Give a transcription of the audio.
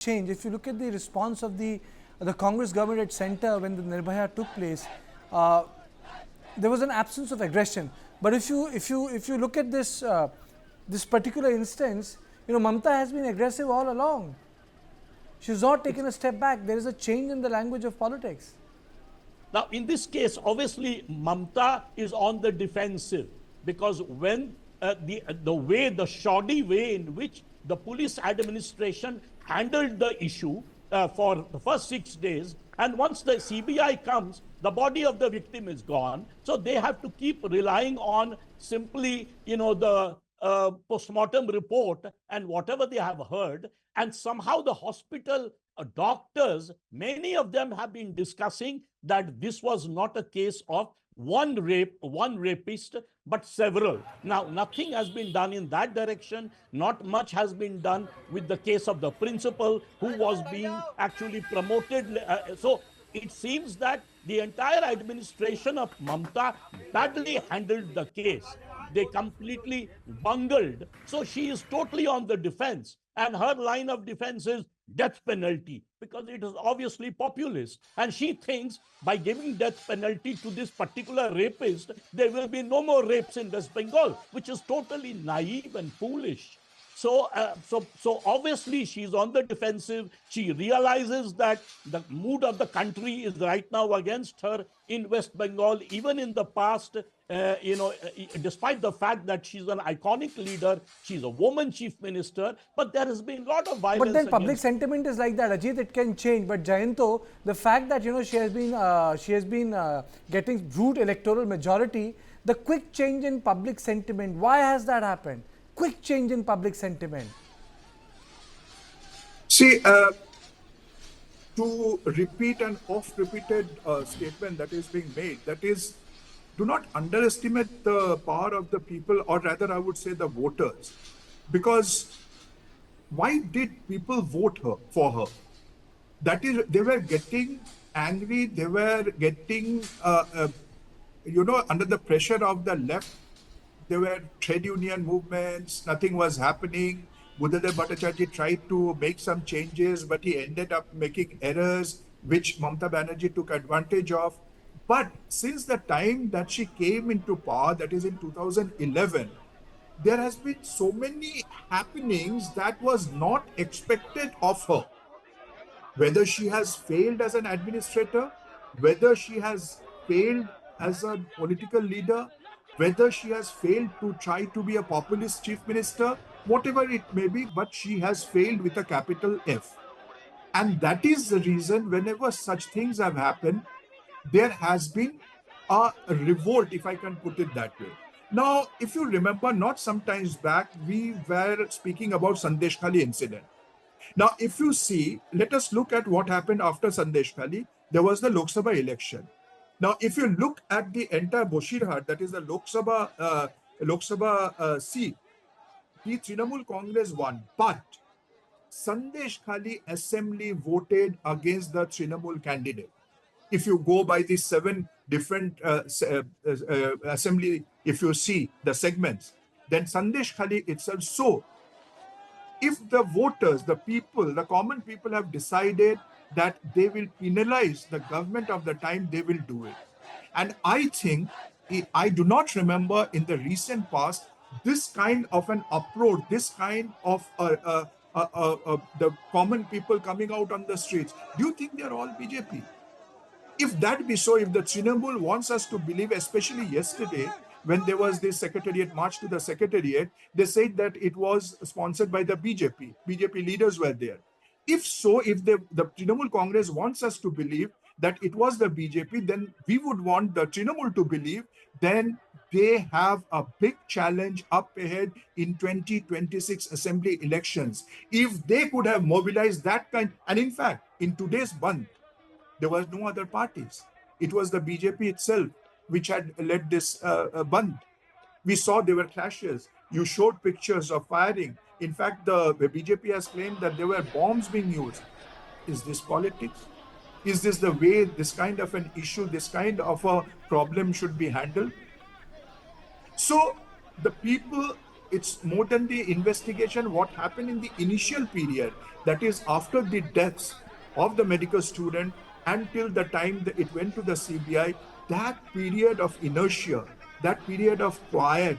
change. If you look at the response of the Congress government at center when the Nirbhaya took place, there was an absence of aggression. But if you look at this this particular instance, Mamata has been aggressive all along. She's not taken a step back. There is a change in the language of politics. Now, in this case, obviously, Mamata is on the defensive because when the shoddy way in which the police administration handled the issue for the first 6 days, and once the CBI comes, the body of the victim is gone. So they have to keep relying on simply, the postmortem report and whatever they have heard. And somehow the hospital doctors, many of them have been discussing that this was not a case of one rapist, but several. Now, nothing has been done in that direction. Not much has been done with the case of the principal who was being actually promoted. So it seems that the entire administration of Mamata badly handled the case. They completely bungled. So she is totally on the defense. And her line of defense is death penalty because it is obviously populist. And she thinks by giving death penalty to this particular rapist, there will be no more rapes in West Bengal, which is totally naive and foolish. So obviously she's on the defensive. She realizes that the mood of the country is right now against her in West Bengal. Even in the past, despite the fact that she's an iconic leader, she's a woman chief minister, but there has been a lot of violence. But then public sentiment is like that, Ajit. It can change. But Jayanto, the fact that she has been getting root electoral majority, the quick change in public sentiment. Why has that happened? Quick change in public sentiment. See, to repeat an oft-repeated statement that is being made, that is, do not underestimate the power of the people, or rather I would say the voters. Because why did people vote for her? That is, they were getting angry, they were getting, under the pressure of the left. There were trade union movements, nothing was happening. Buddhadeb Bhattacharjee tried to make some changes, but he ended up making errors, which Mamata Banerjee took advantage of. But since the time that she came into power, that is in 2011, there has been so many happenings that was not expected of her. Whether she has failed as an administrator, whether she has failed as a political leader, whether she has failed to try to be a populist chief minister, whatever it may be, but she has failed with a capital F. And that is the reason whenever such things have happened, there has been a revolt, if I can put it that way. Now, if you remember, not some times back, we were speaking about Sandeshkhali incident. Now, if you see, let us look at what happened after Sandeshkhali. There was the Lok Sabha election. Now, if you look at the entire Boshirhat, that is the Lok Sabha seat, the Trinamool Congress won, but Sandeshkhali assembly voted against the Trinamool candidate. If you go by the 7 different assembly, if you see the segments, then Sandeshkhali itself. So, if the voters, the people, the common people have decided that they will penalize the government of the time, they will do it. And I think, I do not remember in the recent past, this kind of an uproar, this kind of the common people coming out on the streets. Do you think they're all BJP? If that be so, if the Trinamool wants us to believe, especially yesterday, when there was this secretariat march to the secretariat, they said that it was sponsored by the BJP. BJP leaders were there. If so, if the Trinamool Congress wants us to believe that it was the BJP, then we would want the Trinamool to believe, then they have a big challenge up ahead in 2026 assembly elections. If they could have mobilized that kind, and in fact, in today's Bandh, there was no other parties. It was the BJP itself which had led this Bandh. We saw there were clashes. You showed pictures of firing. In fact, the BJP has claimed that there were bombs being used. Is this politics? Is this the way this kind of an issue, this kind of a problem should be handled? So the people it's more than the investigation, what happened in the initial period, that is after the deaths of the medical student until the time that it went to the CBI, that period of inertia, that period of quiet.